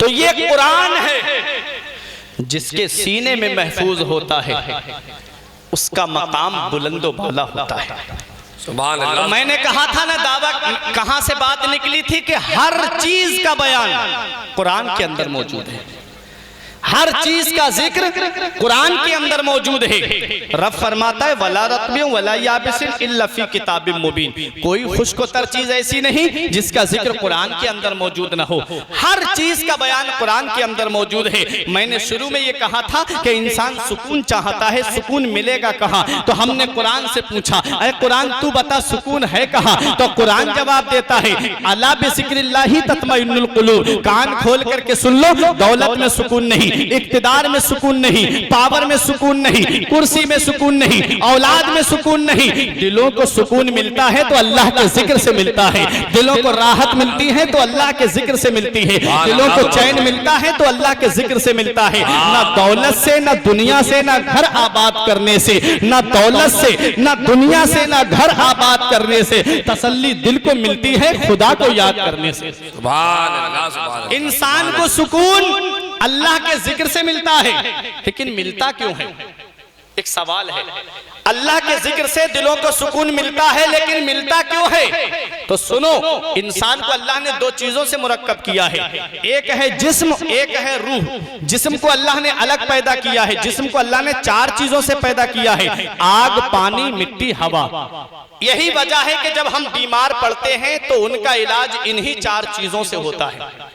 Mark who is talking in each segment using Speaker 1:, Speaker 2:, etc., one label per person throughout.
Speaker 1: तो ये कुरान है जिसके सीने में महफूज होता है, उसका मकाम बुलंदो बाला होता है।
Speaker 2: सुभान अल्लाह।
Speaker 1: मैंने कहा था ना, दावा कहां से बात निकली थी कि हर चीज का बयान कुरान के अंदर मौजूद है, हर चीज का जिक्र कुरान के अंदर मौजूद है। रब फरमाता है वला रत्बिन वला याबिसिन इल्ला फी किताबिम मुबीन, कोई खुश्कतर चीज ऐसी नहीं जिसका जिक्र कुरान के अंदर मौजूद ना हो, हर चीज का बयान कुरान के अंदर मौजूद है। मैंने शुरू में ये कहा था कि इंसान सुकून चाहता है, सुकून मिलेगा कहाँ? तो हमने कुरान से पूछा, अरे कुरान तू बता सुकून है कहाँ? तो कुरान जवाब देता है अला बिज़िक्रिल्लाहि तत्मइन्नुल कुलूब, कान खोल करके सुन लो, दौलत में सुकून नहीं, इक्तिदार में सुकून नहीं, पावर में सुकून नहीं, कुर्सी में सुकून नहीं, औलाद में सुकून नहीं। दिलों को सुकून मिलता है तो अल्लाह के जिक्र से मिलता है, दिलों को राहत मिलती है तो अल्लाह के जिक्र से मिलती है, दिलों को चैन मिलता है तो अल्लाह के जिक्र से मिलता है। ना दौलत से, ना दुनिया से, ना घर आबाद करने से, ना दौलत से, ना दुनिया से, ना घर आबाद करने से तसल्ली दिल को मिलती है खुदा को याद करने से।
Speaker 2: सुभान अल्लाह, सुभान अल्लाह।
Speaker 1: इंसान को सुकून अल्लाह के जिक्र से मिलता है, लेकिन मिलता क्यों है? एक सवाल है। अल्लाह के जिक्र से दिलों को सुकून मिलता है, लेकिन मिलता क्यों है? तो सुनो, इंसान को अल्लाह ने दो चीजों से मुरक्कब किया है, एक है जिस्म, एक है रूह। जिस्म को अल्लाह ने अलग पैदा किया है, जिस्म को अल्लाह ने चार चीजों से पैदा किया है, आग, पानी, मिट्टी, हवा। यही वजह है कि जब हम बीमार पड़ते हैं तो उनका इलाज इन्हीं चार चीजों से होता है।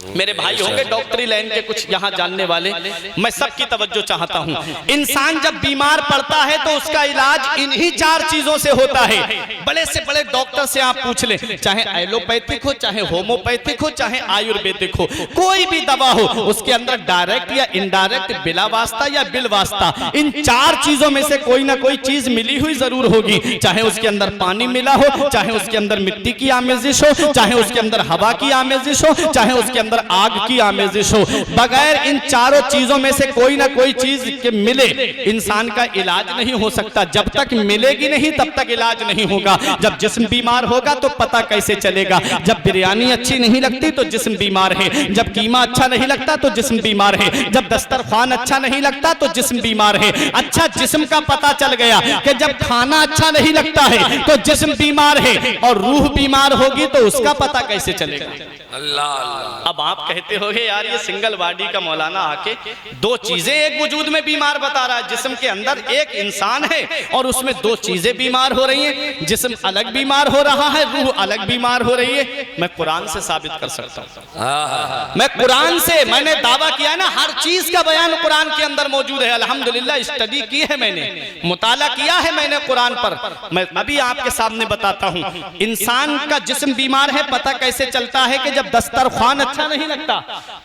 Speaker 1: मेरे भाई होंगे डॉक्टरी लाइन के कुछ यहाँ जानने वाले, मैं सबकी तवज्जो चाहता हूँ। इंसान जब बीमार पड़ता है तो उसका इलाज इन्हीं चार चीजों से होता है। बड़े से बड़े डॉक्टर से आप पूछ लें, चाहे एलोपैथिक हो, चाहे होम्योपैथिक हो, चाहे आयुर्वेदिक हो, कोई भी दवा हो, उसके अंदर डायरेक्ट या इनडायरेक्ट, बिला वास्ता या बिल वास्ता, इन चार चीजों में से कोई ना कोई चीज मिली हुई जरूर होगी। चाहे उसके अंदर पानी मिला हो, चाहे उसके अंदर मिट्टी की आमेजिश हो, चाहे उसके अंदर हवा की आमेजिश हो, चाहे उसके अंदर आग की आमेजिश हो। बगैर इन चारों चीजों में से कोई ना कोई चीज के मिले इंसान का इलाज नहीं हो सकता। जब तक मिलेगी नहीं तब तक इलाज नहीं होगा। जब जिस्म बीमार होगा तो पता कैसे चलेगा? जब बिरयानी अच्छी नहीं लगती तो जिस्म बीमार है, जब कीमा अच्छा नहीं लगता तो जिस्म बीमार है, जब दस्तरखान अच्छा नहीं लगता तो जिस्म बीमार है। अच्छा, जिस्म का पता चल गया कि जब खाना अच्छा नहीं लगता है तो जिस्म बीमार है, और रूह बीमार होगी तो उसका पता कैसे चलेगा?
Speaker 2: अल्लाह अल्लाह।
Speaker 1: अब आप कहते होगे यार ये सिंगल बॉडी का मौलाना आके दो चीजें एक वजूद में बीमार बता रहा है। जिस्म के अंदर एक इंसान है और उसमें दो चीजें बीमार हो रही हैं, जिस्म अलग बीमार हो रहा है, रूह अलग बीमार हो रही है। मैं कुरान से साबित कर सकता हूँ, मैं कुरान से, मैंने दावा किया है ना, हर चीज का बयान कुरान के अंदर मौजूद है। अल्हम्दुलिल्लाह स्टडी की है मैंने, मुताला किया है मैंने कुरान पर। मैं अभी आपके सामने बताता हूँ, इंसान का जिस्म बीमार है, पता कैसे चलता है कि जब दस्तरखान अच्छा नहीं लगता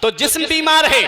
Speaker 1: तो जिस्म बीमार है।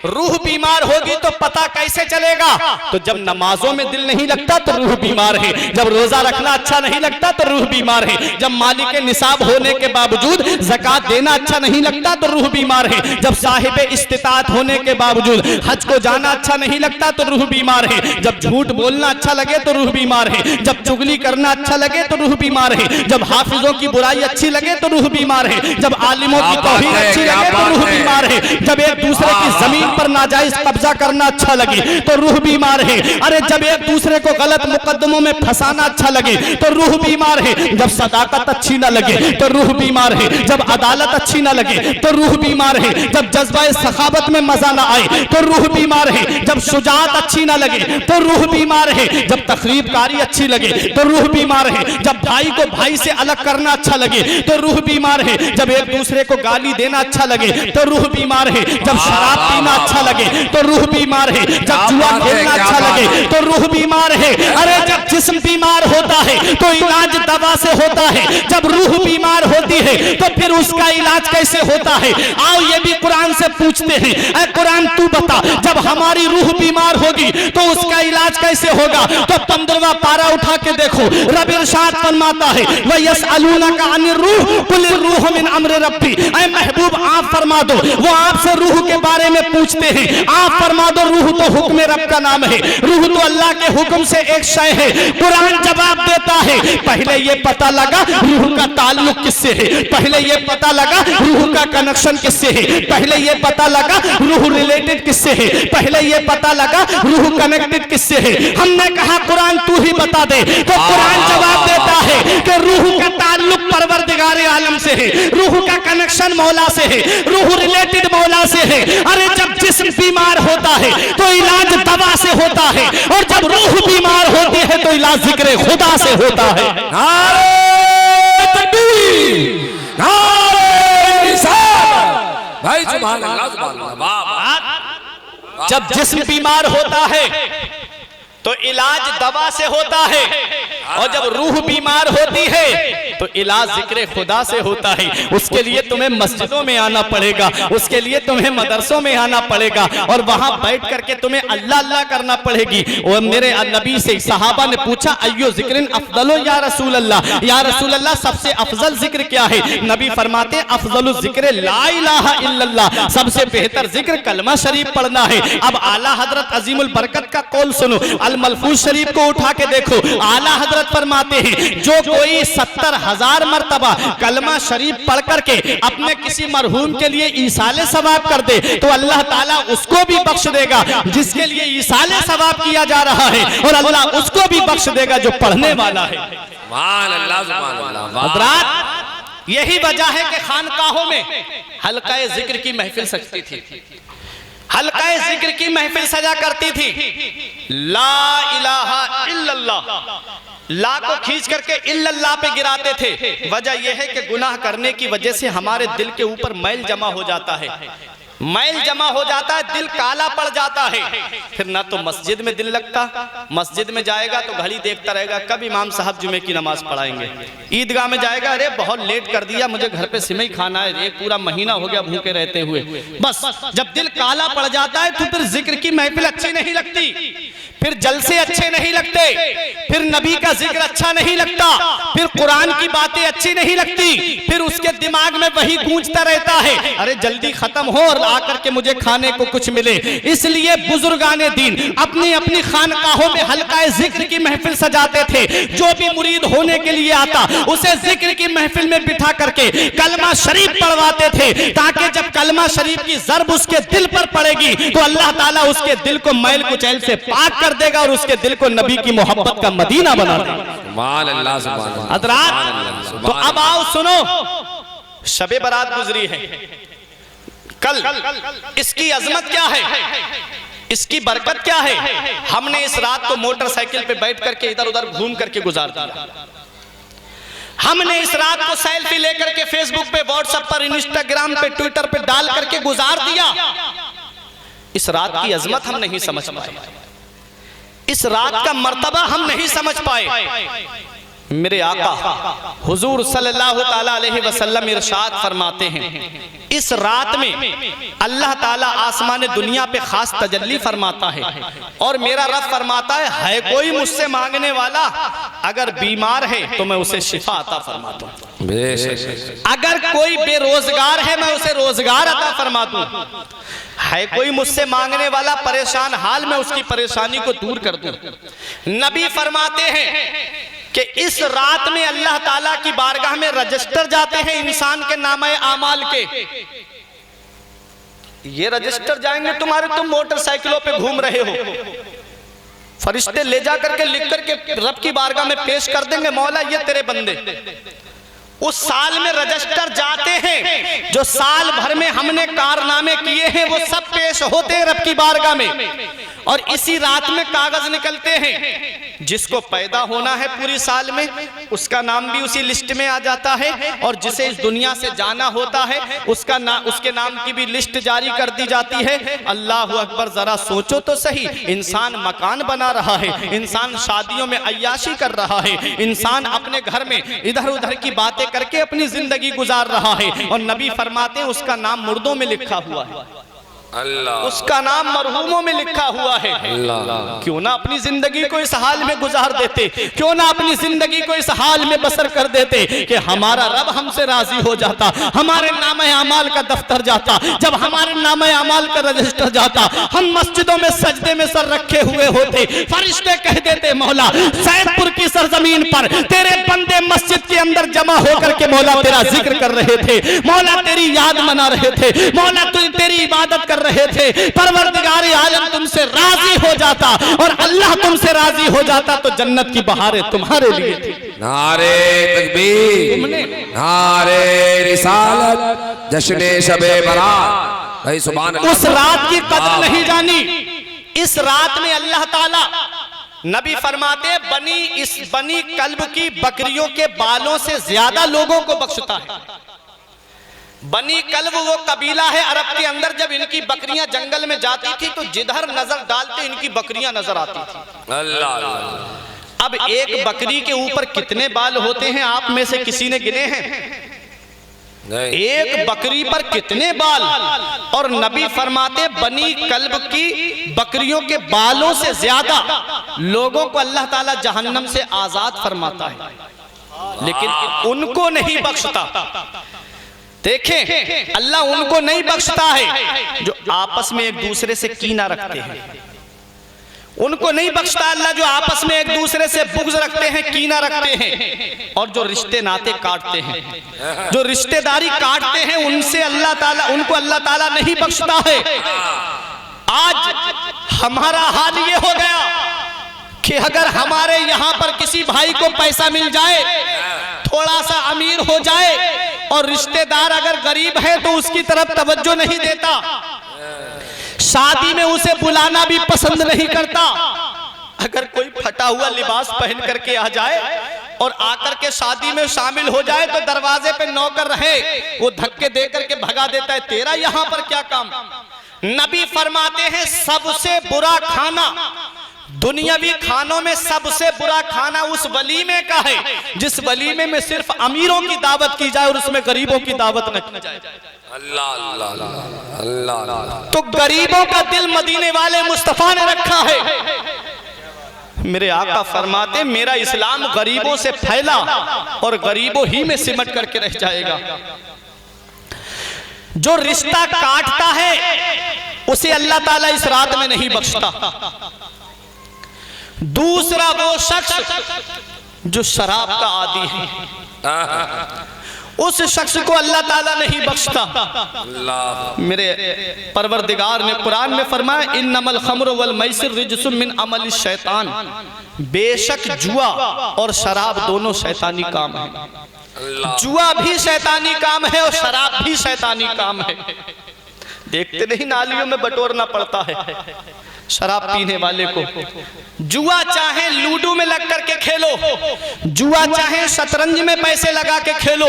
Speaker 1: रूह बीमार होगी तो पता कैसे चलेगा? तो जब नमाजों में दिल नहीं लगता तो रूह बीमार है, जब रोजा रखना अच्छा नहीं लगता तो रूह बीमार है, जब मालिक निसाब होने के बावजूद ज़कात देना अच्छा नहीं लगता तो रूह बीमार है, जब साहिब इस्तिताअत होने के बावजूद हज को जाना अच्छा नहीं लगता तो रूह बीमार है, जब झूठ बोलना अच्छा लगे तो रूह बीमार है, जब चुगली करना अच्छा लगे तो रूह बीमार है, जब हाफिजों की बुराई अच्छी लगे तो रूह बीमार है, जब आलिमों की तौहीन अच्छी लगे तो रूह बीमार है, जब एक दूसरे की जमीन पर नाजायज कब्जा करना अच्छा लगे तो रूह बीमार है। अरे जब एक दूसरे को गलत मुकदमों में फंसाना अच्छा लगे तो रूह बीमार है, जब सदाकत अच्छी ना लगे तो रूह बीमार है, जब अदालत अच्छी ना लगे तो रूह बीमार है, जब जज्बाए सखावत में मजा ना आए तो रूह बीमार है, जब शुजाअत अच्छी ना लगे तो रूह बीमार है, जब तकरीबकारी अच्छी लगे तो रूह बीमार है, जब भाई को भाई से अलग करना अच्छा लगे तो रूह बीमार है, जब एक दूसरे को गाली देना अच्छा लगे तो रूह बीमार है, जब शराब पीना अच्छा लगे तो रूह बीमार है, जब जुआ खेलना अच्छा लगे तो रूह बीमार है। अरे जब जिस्म बीमार होता है तो इलाज दवा से होता है, जब रूह बीमार होती है तो फिर उसका इलाज कैसे होता है? आओ ये भी कुरान से पूछते हैं, ऐ कुरान तू बता, जब हमारी रूह बीमार होगी तो उसका इलाज कैसे होगा? तो 15वां पारा उठा के देखो, रब इरशाद फरमाता है व यसअलूनका अनिर रूह कुल रूह मिन अम्र रब्बी। ऐ महबूब आप फरमा दो, वो आपसे रूह के बारे में पूछते हैं, आप फरमा दो रूह तो हुक्म रब का नाम है, रूह तो अल्लाह के हुक्म से एक शय है। कुरान जवाब देता है पहले ये पता लगा रूह का ताल्लुक किससे है, पहले ये पता लगा रूह का कनेक्शन किससे है, पहले ये पता लगा रूह रिलेटेड किससे है, पहले ये पता लगा रूह कनेक्टेड किससे है। हमने कहा कुरान तू ही बता दे, तो कुरान जवाब देता है कि रूह का ताल्लुक परवरदिगार आलम से है, रूह का कनेक्शन मौला से है, रूह रिलेटेड मौला से है। अरे जब जिस्म बीमार होता है तो इलाज दवा से होता है, और जब रूह बीमार होती है तो इलाज जिक्र खुदा से होता है।
Speaker 2: नारे तकबीर, नारे रिसालत। भाई सुभान अल्लाह, सुभान अल्लाह। वाह।
Speaker 1: जब जिस्म बीमार होता है तो इलाज दवा से होता है, और जब रूह बीमार होती है तो इलाज जिक्र खुदा से होता है। उसके लिए तुम्हें मस्जिदों में आना पड़ेगा, उसके लिए तुम्हें मदरसों में आना पड़ेगा, और वहां बैठ करके तुम्हें अल्लाह अल्लाह करना पड़ेगी। और मेरे नबी से सहाबा ने पूछा अय्यो जिक्रिन अफजलो या रसूल अल्लाह, या रसूल अल्लाह सबसे अफजल जिक्र क्या है? नबी फरमाते अफजलु जिक्र ला इलाहा इल्लल्लाह, सबसे बेहतर जिक्र कलमा शरीफ पढ़ना है। अब आला हजरत अजीमुल बरकत का कौल सुनो, अल मलफूज शरीफ को उठा के देखो। आला हजरत फरमाते हैं जो कोई 70,000 मर्तबा कलमा शरीफ पढ़ करके अपने किसी मरहूम के लिए ईसाले सवाब कर दे तो अल्लाह ताला उसको भी बख्श देगा जिसके लिए ईसाले सवाब किया जा रहा है, और अल्लाह उसको भी बख्श देगा जो पढ़ने वाला है।
Speaker 2: सुभान अल्लाह, सुभान अल्लाह।
Speaker 1: हज़रात यही वजह है कि खानकाहों में हल्का जिक्र की महफिल सजती थी, हल्का जिक्र की महफिल सजा करती थी। ला इलाहा इल्लल्लाह, ला को खींच करके इल्लल्लाह पे गिराते थे। वजह यह है कि गुनाह करने की वजह से हमारे दिल के ऊपर मैल जमा हो जाता है, मैल जमा हो जाता है, दिल काला पड़ जाता है। फिर ना तो मस्जिद में दिल लगता, मस्जिद में जाएगा तो घड़ी देखता रहेगा कब इमाम साहब जुमे की नमाज पढ़ाएंगे। ईदगाह में जाएगा अरे बहुत लेट कर दिया, मुझे घर पे सिमई खाना है, एक पूरा महीना हो गया भूखे रहते हुए। बस जब दिल काला पड़ जाता है तो फिर जिक्र की महफिल अच्छी नहीं लगती, फिर जलसे अच्छे नहीं लगते, फिर नबी का जिक्र अच्छा नहीं लगता, फिर कुरान की बातें अच्छी नहीं लगती, फिर उसके दिमाग में वही गूंजता रहता है अरे जल्दी खत्म हो और आकर के मुझे खाने को कुछ मिले। इसलिए बुजुर्गाने दीन अपनी अपनी खानकाहों में हल्का जिक्र की महफिल सजाते थे। जो भी मुरीद होने के लिए आता उसे जिक्र की महफिल में बिठा करके कलमा शरीफ पढ़वाते थे, ताकि जब कलमा शरीफ की जरब उसके दिल पर पड़ेगी तो अल्लाह ताला उसके दिल को मैल कुचैल से पाक कर देगा और उसके दिल को नबी की मोहब्बत का मदीना बना देगा।
Speaker 2: सुभान अल्लाह, सुभान अल्लाह।
Speaker 1: हज़रात तो अब आओ सुनो, शबे बारात गुजरी है कल, इसकी अजमत क्या है, इसकी बरकत क्या है? हमने इस रात को मोटरसाइकिल पे बैठ करके इधर उधर घूम करके गुजार दिया। हमने इस रात को सेल्फी लेकर के फेसबुक पे, व्हाट्सएप पर, इंस्टाग्राम पे, ट्विटर पे डाल करके गुजार दिया। इस रात की अजमत हम नहीं समझ पाए, इस रात का मर्तबा हम नहीं समझ पाए। मेरे आका हुजूर सल्लल्लाहु ताला अलैहि वसल्लम इरशाद फरमाते हैं इस रात में अल्लाह ताला आसमान दुनिया पे खास तजल्ली फरमाता है, और मेरा रब फरमाता है कोई मुझसे मांगने वाला अगर बीमार है तो मैं उसे शिफा अता फरमा दूं, अगर कोई बेरोजगार है मैं उसे रोजगार अता फरमा दूं, है कोई मुझसे मांगने वाला परेशान हाल में उसकी परेशानी को दूर कर दूं। नबी फरमाते हैं कि इस रात में अल्लाह ताला की बारगाह में रजिस्टर जाते हैं इंसान के नामे आमाल के। ये रजिस्टर जाएंगे तुम्हारे, तुम मोटरसाइकिलों पे घूम रहे हो, फरिश्ते ले जा करके लिख करके रब की बारगाह में पेश कर देंगे, मौला ये तेरे बंदे। उस साल में रजिस्टर जाते हैं, जो साल भर में हमने कारनामे किए हैं वो सब पेश होते हैं रब की बारगाह में, और इसी रात में कागज निकलते हैं। जिसको पैदा होना है पूरी साल में उसका नाम भी उसी लिस्ट में आ जाता है, और जिसे इस दुनिया से जाना होता है उसका उसके नाम की भी लिस्ट जारी कर दी जाती है। अल्लाह अकबर, जरा सोचो तो सही, इंसान मकान बना रहा है, इंसान शादियों में अय्याशी कर रहा है, इंसान अपने घर में इधर उधर की बातें करके अपनी जिंदगी गुजार रहा है, और नबी फरमाते हैं उसका नाम मुर्दों में लिखा हुआ है।
Speaker 2: अल्लाह,
Speaker 1: उसका नाम मरहूमों में लिखा हुआ है।
Speaker 2: अल्लाह,
Speaker 1: क्यों ना अपनी जिंदगी को इस हाल में गुजार देते, क्यों ना अपनी जिंदगी को इस हाल में बसर कर देते कि हमारा रब हमसे राजी हो जाता, हमारे नामे अमाल का दफ्तर जाता, जब हमारे नामे अमाल का रजिस्टर जाता, हम मस्जिदों में सजदे में सर रखे हुए होते, फरिश्ते कह देते मौला सैदपुर की सरजमीन पर तेरे बंदे मस्जिद के अंदर जमा होकर के मौला तेरा जिक्र कर रहे थे, मौला तेरी याद मना रहे थे, मौला तेरी इबादत कर रहे थे। परवरदिगार आलम तुमसे राजी हो जाता और अल्लाह तुमसे राजी हो जाता तो जन्नत की बहारें तुम्हारे लिए थी।
Speaker 2: नारे तकबीर, नारे रिसालत, जश्ने शबे बरात। भाई सुभान अल्लाह।
Speaker 1: उस रात की कद्र नहीं जानी। इस रात में अल्लाह ताला नबी फरमाते बनी कल्ब की बकरियों के बालों से ज्यादा लोगों को बख्शता है। बनी कल्ब वो कबीला है अरब के अंदर, जब इनकी बकरियां जंगल में जाती थी तो जिधर नजर डालते इनकी बकरियां नजर आती थी।
Speaker 2: अल्लाह।
Speaker 1: अब एक बकरी के ऊपर कितने बाल होते हैं आप में से किसी ने गिने हैं?
Speaker 2: नहीं।
Speaker 1: एक बकरी पर कितने बाल? और नबी फरमाते बनी कल्ब की बकरियों के बालों से ज्यादा लोगों को अल्लाह ताला जहन्नम से आजाद फरमाता है, लेकिन उनको नहीं बख्शता। देखें, अल्लाह उनको नहीं बख्शता है जो आपस में एक दूसरे से कीना रखते हैं, उनको नहीं बख्शता अल्लाह जो आपस में एक दूसरे से बुग़्ज़ रखते हैं, कीना रखते हैं, और जो रिश्ते नाते काटते हैं, जो रिश्तेदारी काटते हैं, उनसे अल्लाह ताला उनको अल्लाह ताला नहीं बख्शता है। आज हमारा हाल ये हो गया कि अगर हमारे यहाँ पर किसी भाई को पैसा मिल जाए, थोड़ा सा अमीर हो जाए, और रिश्तेदार अगर गरीब है तो उसकी तरफ तवज्जो नहीं देता, शादी में उसे बुलाना भी पसंद नहीं करता। अगर कोई फटा हुआ लिबास पहन करके आ जाए और आकर के शादी में शामिल हो जाए तो दरवाजे पे नौकर रहे, वो धक्के दे करके भगा देता है, तेरा यहाँ पर क्या काम? नबी फरमाते हैं सबसे बुरा खाना, दुनियावी खानों में सबसे बुरा खाना उस वलीमे का है जिस वलीमे में सिर्फ अमीरों की दावत की जाए और उसमें गरीबों की दावत न की जाए।
Speaker 2: अल्लाह अल्लाह अल्लाह।
Speaker 1: तो गरीबों का दिल मदीने वाले मुस्तफा ने रखा है। मेरे आका फरमाते मेरा इस्लाम गरीबों से फैला और गरीबों ही में सिमट करके रह जाएगा। जो रिश्ता काटता है उसे अल्लाह ताला इस रात में नहीं बख्शता। दूसरा वो शख्स जो शराब का आदी है, उस शख्स को अल्लाह ताला नहीं बख्शता। मेरे परवरदिगार ने कुरान में फरमाया इन्नमल खम्र वल मैसिर रिजसुम मिन अमल शैतान, बेशक जुआ और शराब दोनों शैतानी काम है। जुआ भी शैतानी काम है और शराब भी शैतानी काम है। देखते नहीं नालियों में बटोरना पड़ता है शराब पीने वाले को। जुआ चाहे लूडो में लग करके खेलो, जुआ चाहे शतरंज में पैसे लगा के खेलो,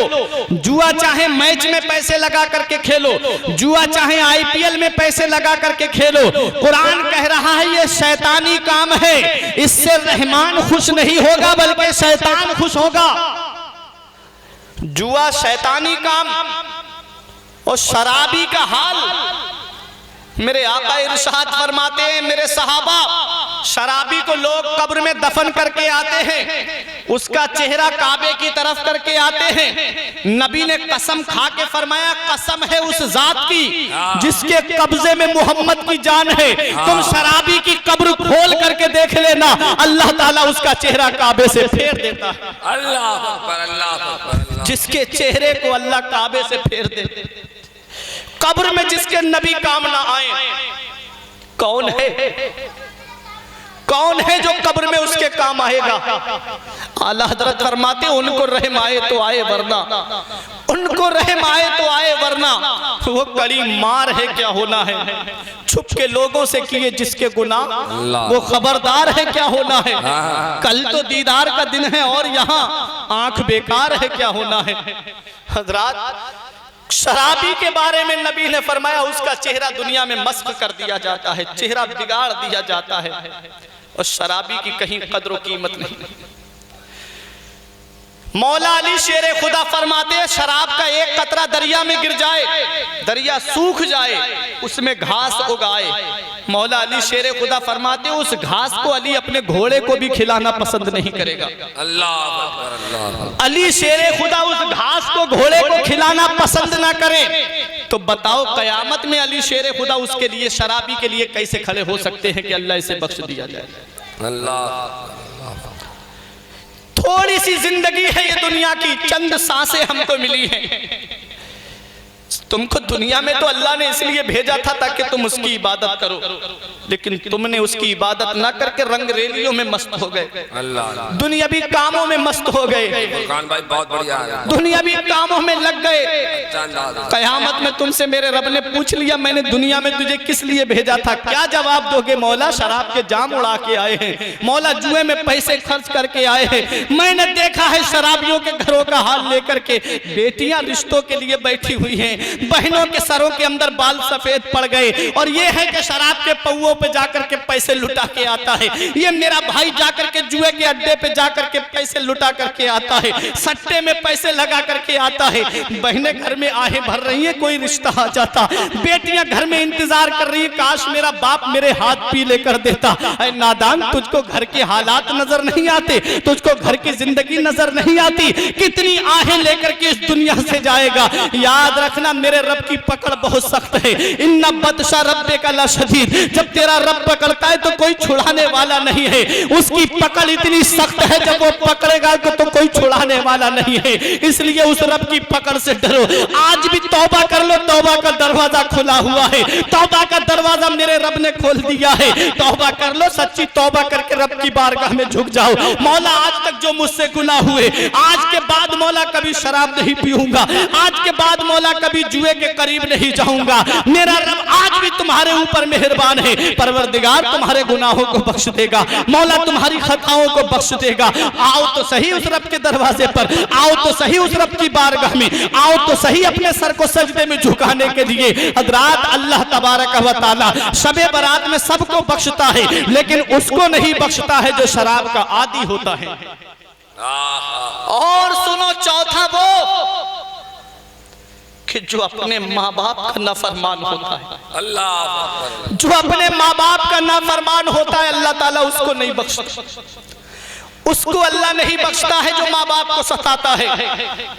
Speaker 1: जुआ चाहे मैच में पैसे लगा करके खेलो, जुआ चाहे आईपीएल में पैसे लगा करके खेलो, कुरान कह रहा है ये शैतानी काम है। इससे रहमान खुश नहीं होगा बल्कि शैतान खुश होगा। जुआ शैतानी काम और शराबी का हाल। मेरे आका इरशाद फरमाते हैं मेरे सहाबा, शराबी को लोग कब्र में दफन करके आते हैं, उसका चेहरा काबे की तरफ करके आते हैं। नबी ने कसम खा के फरमाया कसम है उस जात की जिसके कब्जे में मोहम्मद की जान है, तुम शराबी की कब्र खोल करके देख लेना, अल्लाह ताला उसका चेहरा काबे से फेर देता है।
Speaker 2: अल्लाह अकबर, अल्लाह अकबर। जिसके
Speaker 1: चेहरे को अल्लाह काबे से फेर दे, कब्र में जिसके नबी काम ना आए, कौन है? कौन है जो कब्र में उसके काम आएगा? आला हजरत फरमाते उनको रहम आए तो आए वरना, उनको रहम आए तो आए वरना वो कड़ी मार है क्या होना है। छुप के लोगों से किए जिसके गुनाह वो खबरदार है क्या होना है। कल तो दीदार का दिन है और यहाँ आंख बेकार है क्या होना है। हजरात, शराबी के बारे में नबी ने फरमाया उसका चेहरा दुनिया में मस्क कर दिया जाता है, चेहरा बिगाड़ दिया जाता है, और शराबी की कहीं कद्र कीमत नहीं। मौला अली शेरे खुदा फरमाते हैं शराब का एक कतरा दरिया में गिर जाए, दरिया सूख जाए, उसमें घास उगाए। मौला अली शेर खुदा फरमाते उस घास को अली अपने घोड़े को भी खिलाना पसंद नहीं करेगा।
Speaker 2: अल्लाह
Speaker 1: अली शेर खुदा उस घास को घोड़े को खिलाना पसंद ना करे तो बताओ कयामत में अली शेर खुदा उसके लिए शराबी के लिए कैसे खड़े हो सकते हैं कि अल्लाह इसे बख्श दिया जाए।
Speaker 2: अल्लाह
Speaker 1: थोड़ी सी जिंदगी है ये दुनिया की, चंद सांसें हमको मिली हैं। तुमको दुनिया में तो अल्लाह ने इसलिए भेजा था ताकि तुम उसकी इबादत करो, लेकिन तुमने उसकी इबादत ना करके रंग रेलियों में मस्त हो गए,
Speaker 2: अल्लाह
Speaker 1: दुनियावी कामों में मस्त हो गए,
Speaker 2: फुरकान भाई बहुत बढ़िया है,
Speaker 1: दुनियावी कामों में लग गए। कयामत में तुमसे मेरे रब ने पूछ लिया मैंने दुनिया में तुझे किस लिए भेजा था, क्या जवाब दोगे? मौला शराब के जाम उड़ा के आए हैं, मौला जुए में पैसे खर्च करके आए हैं, मैंने देखा है शराबियों के घरों का हाल लेकर के, बेटियां रिश्तों के लिए बैठी हुई हैं, बहनों के सरों के अंदर बाल सफेद पड़ गए, और ये है कि शराब के पौओं पे जाकर के पैसे लुटा के आता है, ये मेरा भाई जाकर के जुए के अड्डे पे जाकर के पैसे लुटा करके आता है, सट्टे में पैसे लगा करके आता है, बहनें घर में आहें भर रही हैं कोई रिश्ता आ जाता, बेटियां घर में इंतजार कर रही है काश मेरा बाप मेरे हाथ पीले कर देता। ऐ नादान तुझको घर के हालात नजर नहीं आते, तुझको घर की जिंदगी नजर नहीं आती, कितनी आहें लेकर के इस दुनिया से जाएगा। याद रखना मेरे रब की पकड़ बहुत सख्त है, इन्ना बतशा रब्बे का लशदीद, जब तेरा रब पकड़ता है तो कोई छुड़ाने वाला नहीं है, उसकी पकड़ इतनी सख्त है जब वो पकड़ेगा तो कोई छुड़ाने वाला नहीं है, इसलिए उस रब की पकड़ से डरो। आज भी तौबा कर लो, तौबा का दरवाजा खुला हुआ है, तौबा का दरवाजा मेरे रब ने खोल दिया है, तौबा कर लो, सच्ची तौबा करके रब की बारगाह में झुक जाओ। मौला आज तक जो मुझसे गुनाह हुए, आज के बाद मौला कभी शराब नहीं पीऊंगा, आज के बाद मौला कभी जुए के करीब नहीं जाऊंगा, मेरा रब आज भी तुम्हारे ऊपर मेहरबान है, परवरदिगार तुम्हारे गुनाहों को बख्श देगा, मौला तुम्हारी खताओं को बख्श देगा। आओ तो सही उस रब के दरवाजे पर, आओ तो सही उस रब की बारगाह में, आओ तो सही अपने सर को सजदे में झुकाने के लिए। हज़रात अल्लाह तबारक व तआला शबे बारात में सबको बख्शता है, लेकिन उसको नहीं बख्शता है जो शराब का आदी होता है। और सुनो चौथा वो कि जो अपने माँ बाप का नाफरमान होता है,
Speaker 2: अल्लाह
Speaker 1: जो अपने माँ बाप का नाफरमान होता है अल्लाह ताला उसको नहीं बख्शता, उसको अल्लाह नहीं बख्शता है जो माँ बाप को सताता है।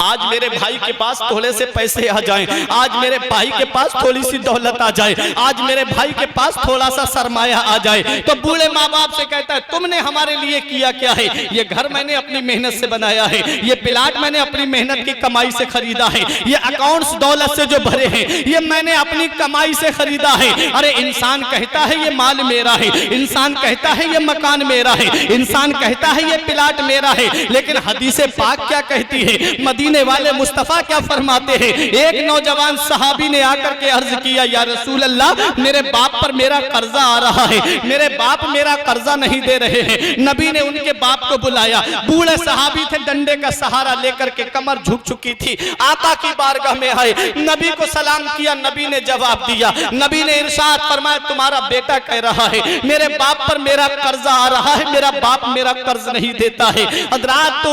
Speaker 1: आज मेरे भाई के पास थोड़े से पैसे आ जाएं, आज मेरे भाई के पास थोड़ी सी दौलत आ जाए, आज मेरे भाई के पास थोड़ा सा सरमाया आ जाए, तो बूढ़े माँ बाप से कहता है तुमने हमारे लिए किया क्या है? ये घर मैंने अपनी मेहनत से बनाया है, ये प्लाट मैंने अपनी मेहनत की कमाई से खरीदा है, ये अकाउंट्स दौलत से जो भरे हैं ये मैंने अपनी कमाई से खरीदा है। अरे इंसान कहता है ये माल मेरा है, इंसान कहता है ये मकान मेरा है, इंसान कहता है ये प्लाट मेरा है, लेकिन हदीसे पाक क्या कहती है, मदीने वाले मुस्तफा क्या फरमाते हैं? एक नौजवान सहाबी ने आकर के अर्ज किया या रसूल अल्लाह मेरे बाप पर मेरा कर्जा आ रहा है, मेरे बाप मेरा कर्जा नहीं दे रहे हैं। नबी ने उनके बाप को बुलाया, बूढ़े सहाबी थे, डंडे का सहारा लेकर के कमर झुक चुकी थी, आका की बारगाह में आए, नबी को सलाम किया, नबी ने जवाब दिया, नबी ने इरशाद फरमाया तुम्हारा बेटा कह रहा है मेरे बाप पर मेरा कर्जा आ रहा है, मेरा बाप मेरा कर्ज नहीं देता है। हज़रात तो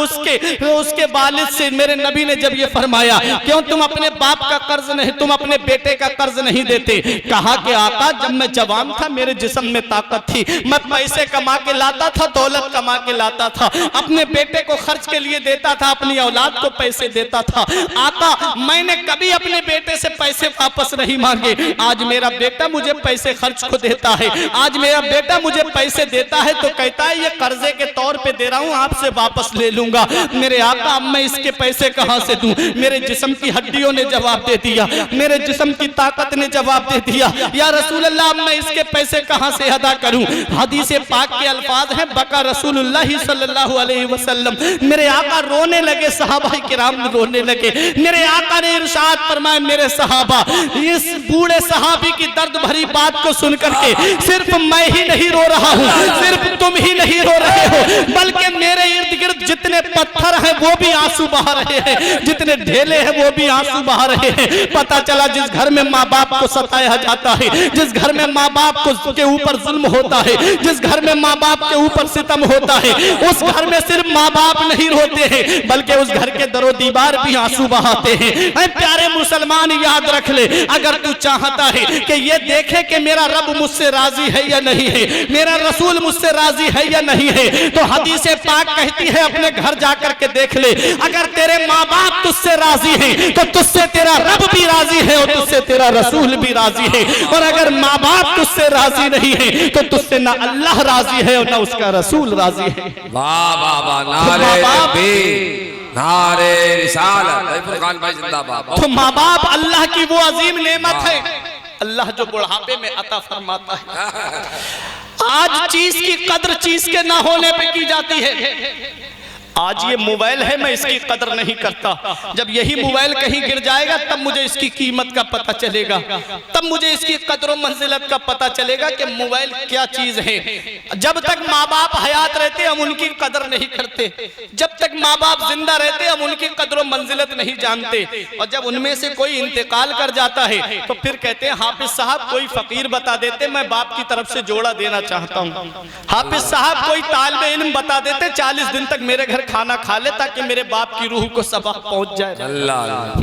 Speaker 1: उसके वालिद से मेरे नबी ने जब ये फरमाया क्यों तुम अपने बाप का कर्ज नहीं, तुम अपने बेटे का कर्ज नहीं देते? कहा कि आका जब मैं जवान था मेरे जिस्म में ताकत थी, मैं पैसे कमा के लाता था, दौलत कमा के लाता था, अपने बेटे को खर्च के लिए देता था, अपनी औलाद को पैसे देता था। आका मैंने कभी अपने बेटे से पैसे वापस नहीं मांगे, आज मेरा बेटा मुझे पैसे खर्च को देता है, आज मेरा बेटा मुझे पैसे देता है तो कहता है ये कर्जे के तौर पे दे रहा हूं, आपसे वापस ले लूंगा। मेरे आका अब मैं इसके पैसे कहां से दूं? मेरे जिस्म की हड्डियों ने जवाब दे दिया, मेरे जिस्म की ताकत ने जवाब दे दिया, या रसूल अल्लाह मैं इसके पैसे कहां से अदा करूं? हदीस पाक के अल्फाज हैं बका रसूलुल्लाह सल्लल्लाहु अलैहि वसल्लम, मेरे आका रोने लगे, सहाबाए किराम रोने लगे, मेरे आका ने इरशाद फरमाया मेरे सहाबा इस बूढ़े सहाबी की दर्द भरी बात को सुन करके सिर्फ मैं ही नहीं रो रहा हूं, सिर्फ तुम ही नहीं रो रहे हो, बल्कि मेरे इर्द गिर्द जितने पत्थर हैं वो भी आंसू बहा रहे हैं, जितने ढेले हैं वो भी आंसू बहा रहे हैं। पता चला जिस घर में माँ बाप को सताया जाता है, जिस घर में माँ बाप को के ऊपर जुल्म होता है, जिस घर में माँ बाप के ऊपर सितम होता है, उस घर में सिर्फ माँ बाप नहीं रोते हैं बल्कि उस घर के दरो दीवार भी आंसू बहाते हैं। ऐ प्यारे मुसलमान, याद रख ले, अगर तू चाहता है कि ये देखे कि मेरा रब मुझसे राजी है या नहीं है, मेरा रसूल मुझसे राजी है या नहीं है, तो हदीस पाक कहती है अपने घर जाकर के देख ले। अगर तेरे माँ बाप तुझसे राजी हैं तो तुझसे तेरा रब भी राजी है और तुझसे तेरा रसूल भी राजी है। और अगर माँ बाप तुझसे राजी नहीं है तो तुझसे ना अल्लाह राजी है और ना उसका रसूल राजी है।
Speaker 2: वाह वाह वाह, नारे तकबीर, नारे रिसालत, फुरकान भाई जिंदाबाद।
Speaker 1: तो माँ बाप अल्लाह की वो अजीम नेमत है, अल्लाह जो बुढ़ापे में अता फरमाता है। आज चीज की कदर चीज के ना होने पे की जाती है। आज ये मोबाइल है, मैं इसकी कदर नहीं करता, जब यही मोबाइल कहीं गिर जाएगा तब मुझे इसकी कीमत का पता चलेगा, तब मुझे इसकी कदर मंजिलत का पता चलेगा कि मोबाइल क्या चीज है। जब तक माँ बाप हयात रहते हम उनकी कदर नहीं करते, जब तक माँ बाप जिंदा रहते हम उनकी कदर मंजिलत नहीं जानते, और जब उनमें से कोई इंतकाल कर जाता है तो फिर कहते हैं हाफिज साहब कोई फकीर बता देते, मैं बाप की तरफ से जोड़ा देना चाहता हूँ। हाफिज साहब कोई तालिबे इल्म बता देते, 40 दिन तक मेरे घर खाना खा ले ताकि मेरे बाप की रूह को सवाब पहुंच जाए।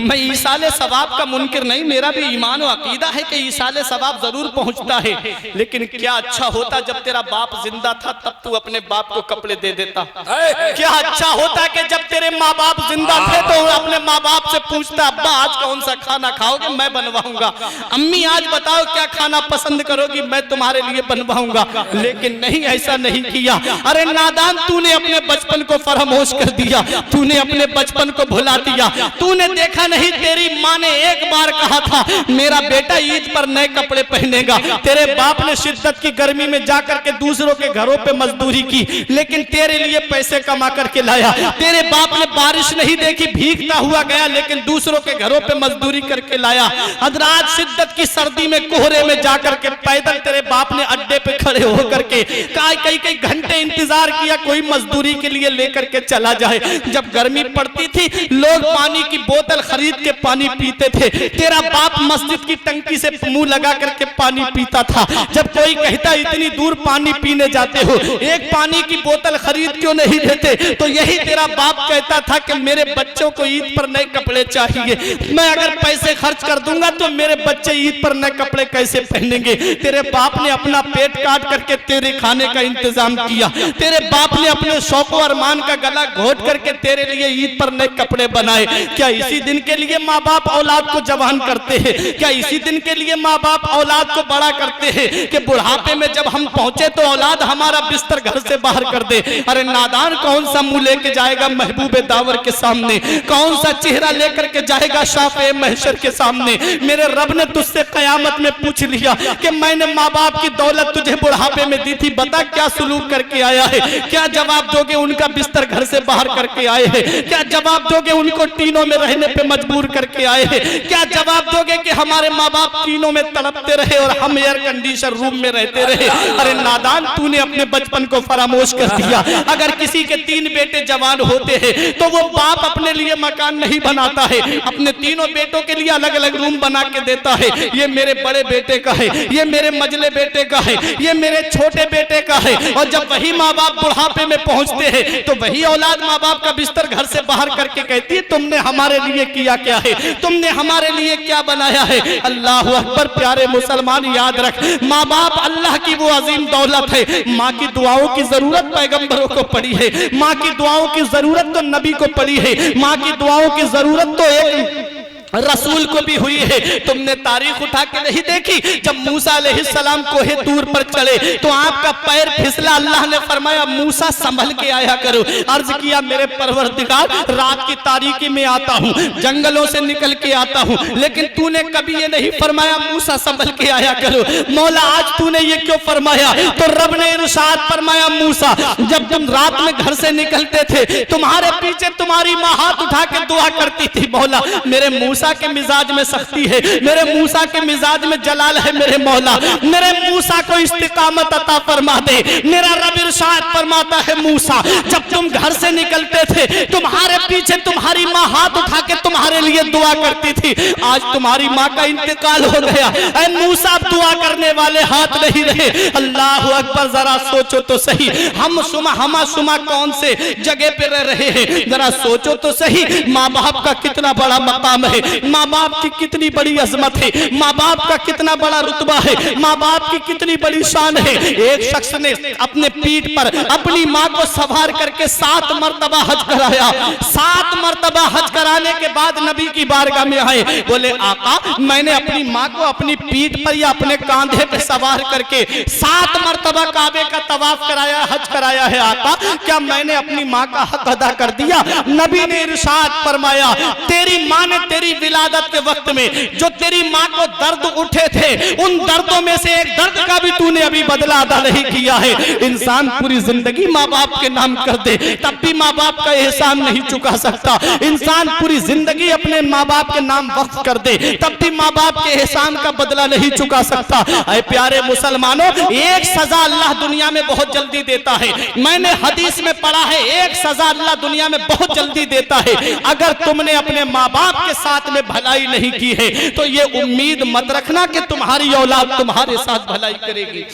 Speaker 1: मैं ईसाले सवाब का मुनकिर नहीं, मेरा भी ईमान और अकीदा है कि ईसाले सवाब जरूर पहुंचता है, लेकिन क्या अच्छा होता जब तेरा बाप जिंदा था तब तू अपने बाप को कपड़े दे देता। क्या अच्छा होता कि जब तेरे माँ बाप जिंदा थे तो अपने माँ बाप से पूछता अब्बा आज कौन सा खाना खाओगे, मैं बनवाऊंगा। अम्मी आज बताओ क्या खाना पसंद करोगी, मैं तुम्हारे लिए बनवाऊंगा। लेकिन नहीं, ऐसा नहीं किया। अरे नादान, तूने अपने बचपन को फरामोश कर दिया, तूने अपने बचपन को भुला दिया। तूने देखा नहीं तेरी माँ ने एक बार कहा था मेरा बेटा ईद पर नए कपड़े पहनेगा। तेरे बाप ने शिद्दत की गर्मी में जाकर के दूसरों के घरों पे मजदूरी की, लेकिन तेरे लिए पैसे कमा करके लाया। तेरे बाप ने बारिश नहीं देखी, भीगता हुआ गया, लेकिन दूसरों के घरों पे मजदूरी करके लाया। हजरात, शिद्दत की सर्दी में कोहरे में जाकर के पैदल तेरे बाप ने अड्डे पे खड़े होकर के कई घंटे इंतजार किया कोई मजदूरी के लिए लेकर के चला जाए। जब गर्मी पड़ती थी लोग पानी की बोतल खरीद के पानी पीते थे, तेरा बाप मस्जिद की टंकी से मुंह लगा करके पानी पीता था। जब कोई कहता इतनी दूर पानी पीने जाते हो, एक पानी की बोतल खरीद क्यों नहीं देते, तो यही तेरा बाप कहता था कि मेरे बच्चों को ईद पर नए कपड़े चाहिए, मैं अगर पैसे खर्च कर दूंगा तो मेरे बच्चे ईद पर नए कपड़े कैसे पहनेंगे। तेरे बाप ने अपना पेट काट करके तेरे खाने का इंतजाम किया, तेरे बाप ने अपने शौक अरमान का गला घोट करके तेरे लिए ईद पर नए कपड़े बनाए। क्या इसी दिन के लिए माँ बाप औलाद को जवान करते हैं? क्या इसी दिन के लिए माँ बाप औलाद को बड़ा करते हैं कि बुढ़ापे में जब हम पहुंचे तो औलाद हमारा बिस्तर घर से बाहर कर दे? अरे नादान, कौन सा मुंह लेके जाएगा महबूबे दावर के सामने, कौन सा चेहरा लेकर के जाएगा शाफ़े महशर के सामने। मेरे रब ने तुझसे कयामत में पूछ लिया कि मैंने माँ बाप की दौलत तुझे बुढ़ापे में दी थी, बता क्या सुलूक करके आया है? क्या जवाब दोगे? उनका बिस्तर घर से बाहर करके आए हैं। क्या जवाब दोगे? उनको टीनों में रहने पे मजबूर करके आए हैं। क्या जवाब दोगे कि हमारे माँ बाप टीनों में तड़पते रहे और हम एयर कंडीशन रूम में रहते रहे? अरे नादान, तूने अपने बचपन को फरामोश कर दिया। अगर किसी के 3 बेटे जवान होते हैं तो वो बाप अपने लिए मकान नहीं बनाता है, अपने तीनों बेटों के लिए अलग अलग रूम बना के देता है। ये मेरे बड़े बेटे का है, ये मेरे मजले बेटे का है, ये मेरे छोटे बेटे का है। और जब वही माँ बाप बुढ़ापे में पहुंचते हैं तो वही औलाद माँ बाप का बिस्तर घर से बाहर करके कहती है तुमने हमारे लिए किया क्या है, तुमने हमारे लिए क्या बनाया है। अल्लाह अकबर। प्यारे मुसलमान, याद रख, माँ बाप अल्लाह की वो अजीम दौलत है। माँ की दुआओं की जरूरत पैगंबरों को पड़ी है, माँ की दुआओं की जरूरत तो नबी को पड़ी है, माँ की दुआओं की जरूरत तो एक रसूल को भी हुई है। तुमने तारीख उठा के नहीं देखी, जब मूसा अलैहिस्सलाम कोहे तूर पर चढ़े तो आपका पैर फिसला, अल्लाह ने फरमाया मूसा संभल के आया करो। अर्ज किया मेरे परवरदिगार, रात की तारीकी में आता हूँ, जंगलों से निकल के आता हूँ, लेकिन तूने कभी ये नहीं फरमाया मूसा संभल के आया करो। मौला आज तूने ये क्यों फरमाया? तो रब ने इरशाद फरमाया मूसा, जब तुम रात में घर से निकलते थे तुम्हारे पीछे तुम्हारी माँ हाथ उठा के दुआ करती थी, मौला मेरे मूसा मूसा के मिजाज में सख्ती है, मेरे मूसा के मिजाज में जलाल है। मेरे मौला मेरे मूसा को इस्तिकामत अता फरमा दे। मेरा रब इरशाद फरमाता है, मूसा जब तुम घर से निकलते थे तुम्हारे पीछे तुम्हारी माँ हाथ उठा के तुम्हारे लिए दुआ करती थी। आज तुम्हारी माँ का इंतकाल हो गया, ऐ मूसा दुआ करने वाले हाथ नहीं रहे। अल्लाह अकबर, जरा सोचो तो सही, हम सुमा कौन से जगह पे रह रहे हैं। जरा सोचो तो सही, माँ बाप का कितना बड़ा मकाम है, माँ बाप की कितनी बड़ी अजमत है, माँ बाप का कितना बड़ा रुतबा है, माँ बाप की कितनी बड़ी शान है। एक शख्स ने अपने पीठ पर अपनी माँ को सवार करके 7 मरतबा हज कराया। 7 मरतबा हज कराने के बाद नबी की बारगाह में आए, बोले आका मैंने अपनी माँ को अपनी पीठ पर या अपने कांधे पे सवार करके 7 मरतबा काबे का तवाफ कराया, हज कराया है। आका क्या मैंने अपनी माँ का हक अदा कर दिया? नबी ने इरशाद फरमाया, तेरी माँ ने तेरी विलादत के वक्त में जो तेरी माँ को दर्द उठे थे, उन दर्दों में से एक दर्द का भी तूने अभी बदला अदा नहीं किया है। इंसान पूरी जिंदगी माँ बाप के नाम कर दे तब भी माँ बाप का एहसान नहीं चुका सकता। इंसान पूरी जिंदगी अपने माँ बाप के नाम वक्फ कर दे तब भी माँ बाप के एहसान का बदला नहीं चुका सकता। ऐ प्यारे मुसलमानों, एक सजा अल्लाह दुनिया में बहुत जल्दी देता है। मैंने हदीस में पढ़ा है, एक सजा अल्लाह दुनिया में बहुत जल्दी देता है। अगर तुमने अपने माँ बाप के साथ में भलाई नहीं की है तो ये उम्मीद मत रखना कि तुम्हारी औलाद तुम्हारे साथ भलाई करेगी।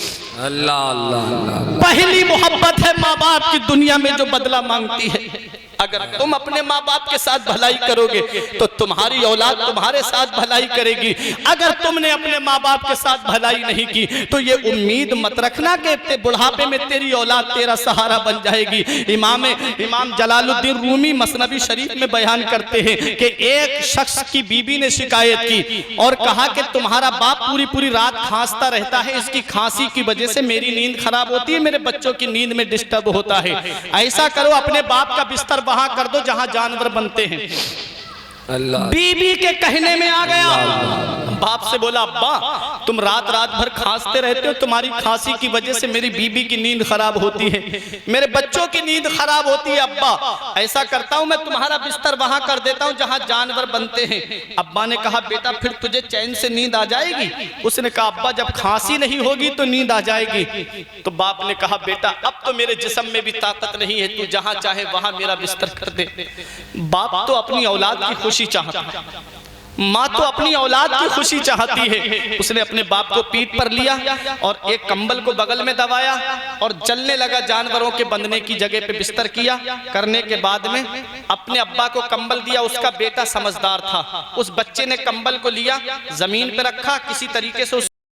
Speaker 2: अल्लाह अल्लाह।
Speaker 1: पहली मोहब्बत है माँ बाप की, दुनिया में जो बदला मांगती है। अगर तुम अपने माँ बाप के साथ भलाई करोगे तो तुम्हारी औलाद तुम्हारे साथ भलाई करेगी। अगर तुमने अपने माँ बाप के साथ भलाई नहीं की तो ये उम्मीद मत रखना कि बुढ़ापे में तेरी औलाद तेरा सहारा बन जाएगी। इमाम जलालुद्दीन रूमी मसनबी शरीफ में बयान करते हैं कि एक शख्स की बीबी ने शिकायत की और कहा कि तुम्हारा बाप पूरी रात खांसता रहता है, इसकी खांसी की वजह से मेरी नींद खराब होती है, मेरे बच्चों की नींद में डिस्टर्ब होता है। ऐसा करो, अपने बाप का बिस्तर वहां कर दो जहां जानवर बनते हैं। बीबी के कहने में आ गया, बाप से बोला, अब्बा तुम रात भर खांसते रहते हो, तुम्हारी खांसी की वजह से मेरी बीबी की नींद खराब होती है, मेरे बच्चों की नींद खराब होती है। अब्बा ऐसा करता हूं, मैं तुम्हारा बिस्तर वहां कर देता हूं जहां जानवर बनते हैं। अब्बा ने कहा, बेटा फिर तुझे चैन से नींद आ जाएगी? उसने कहा, अब्बा जब खांसी नहीं होगी तो नींद आ जाएगी। तो बाप ने कहा, बेटा अब तो मेरे जिस्म में भी ताकत नहीं है, तू जहां चाहे वहां मेरा बिस्तर कर दे। बाप तो अपनी औलाद की खुशी चाहता है, माँ तो अपनी औलाद की खुशी चाहती है। उसने अपने बाप को पीठ पर लिया और एक कंबल को बगल में दबाया और चलने लगा, जानवरों के बंधने की जगह पे बिस्तर किया। करने के बाद में अपने अब्बा को कंबल दिया। उसका बेटा समझदार था, उस बच्चे ने कंबल को लिया, जमीन पे रखा, किसी तरीके से